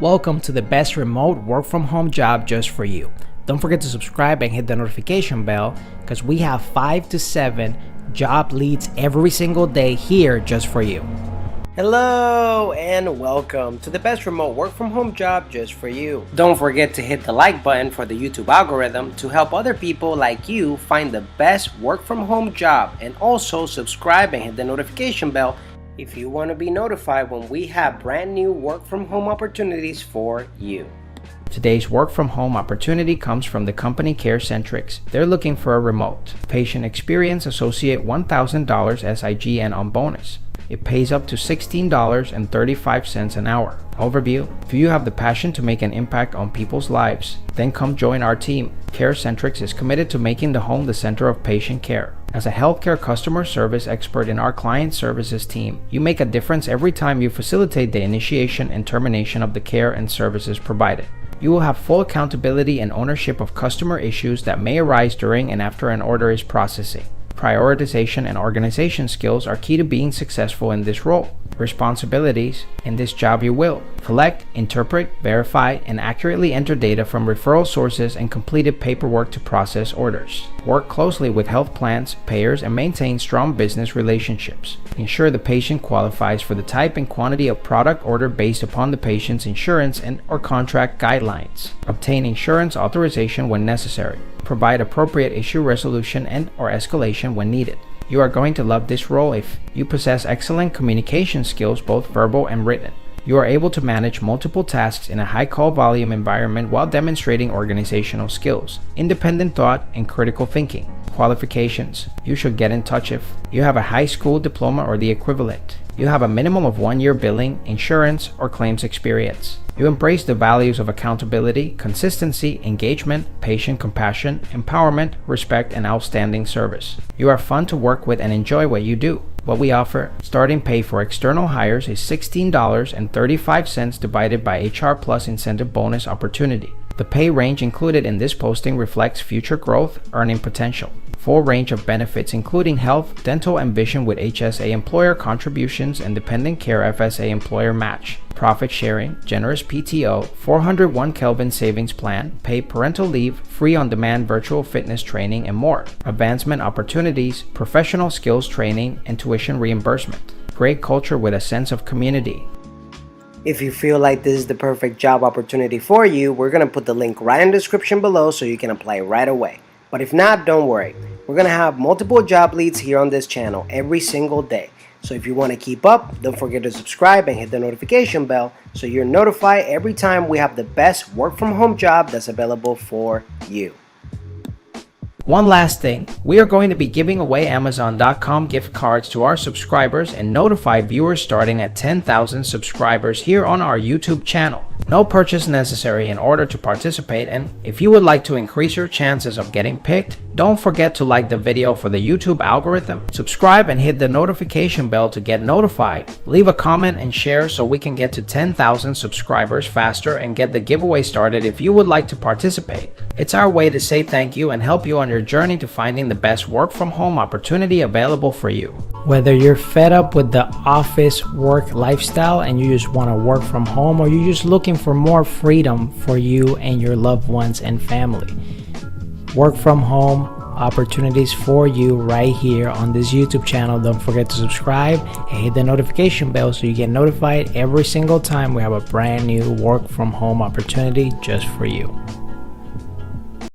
Welcome to the best remote work from home job just for you. Don't forget to subscribe and hit the notification bell because we have 5 to 7 job leads every single day here just for you. Hello and welcome to the best remote work from home job just for you. Don't forget to hit the like button for the YouTube algorithm to help other people like you find the best work from home job, and also subscribe and hit the notification bell if you want to be notified when we have brand new work from home opportunities for you. Today's work from home opportunity comes from the company CareCentrix. They're looking for a remote patient experience associate $1,000 SIGN on bonus. It pays up to $16.35 an hour. Overview: if you have the passion to make an impact on people's lives, then come join our team. CareCentrix is committed to making the home the center of patient care. As a healthcare customer service expert in our client services team, you make a difference every time you facilitate the initiation and termination of the care and services provided. You will have full accountability and ownership of customer issues that may arise during and after an order is processing. Prioritization and organization skills are key to being successful in this role. Responsibilities: in this job you will collect, interpret, verify, and accurately enter data from referral sources and completed paperwork to process orders. Work closely with health plans, payers, and maintain strong business relationships. Ensure the patient qualifies for the type and quantity of product ordered based upon the patient's insurance and/or contract guidelines. Obtain insurance authorization when necessary. Provide appropriate issue resolution and/or escalation when needed. You are going to love this role if you possess excellent communication skills, both verbal and written. You are able to manage multiple tasks in a high call volume environment while demonstrating organizational skills, independent thought, and critical thinking. Qualifications: you should get in touch if you have a high school diploma or the equivalent. You have a minimum of 1 year billing, insurance, or claims experience. You embrace the values of accountability, consistency, engagement, patient compassion, empowerment, respect, and outstanding service. You are fun to work with and enjoy what you do. What we offer: starting pay for external hires is $16.35 divided by HR plus incentive bonus opportunity. The pay range included in this posting reflects future growth, earning potential. Full range of benefits including health, dental, and vision with HSA employer contributions and dependent care FSA employer match. Profit sharing, generous PTO, 401 Kelvin savings plan, paid parental leave, free on-demand virtual fitness training, and more. Advancement opportunities, professional skills training, and tuition reimbursement. Great culture with a sense of community. If you feel like this is the perfect job opportunity for you, we're going to put the link right in the description below so you can apply right away. But if not, don't worry. We're going to have multiple job leads here on this channel every single day. So if you want to keep up, don't forget to subscribe and hit the notification bell so you're notified every time we have the best work from home job that's available for you. One last thing, we are going to be giving away Amazon.com gift cards to our subscribers and notify viewers starting at 10,000 subscribers here on our YouTube channel. No purchase necessary in order to participate, and if you would like to increase your chances of getting picked, don't forget to like the video for the YouTube algorithm, subscribe and hit the notification bell to get notified. Leave a comment and share so we can get to 10,000 subscribers faster and get the giveaway started if you would like to participate. It's our way to say thank you and help you on your journey to finding the best work from home opportunity available for you. Whether you're fed up with the office work lifestyle and you just want to work from home, or you're just looking for more freedom for you and your loved ones and family, work from home opportunities for you right here on this YouTube channel. Don't forget to subscribe and hit the notification bell so you get notified every single time we have a brand new work from home opportunity just for you.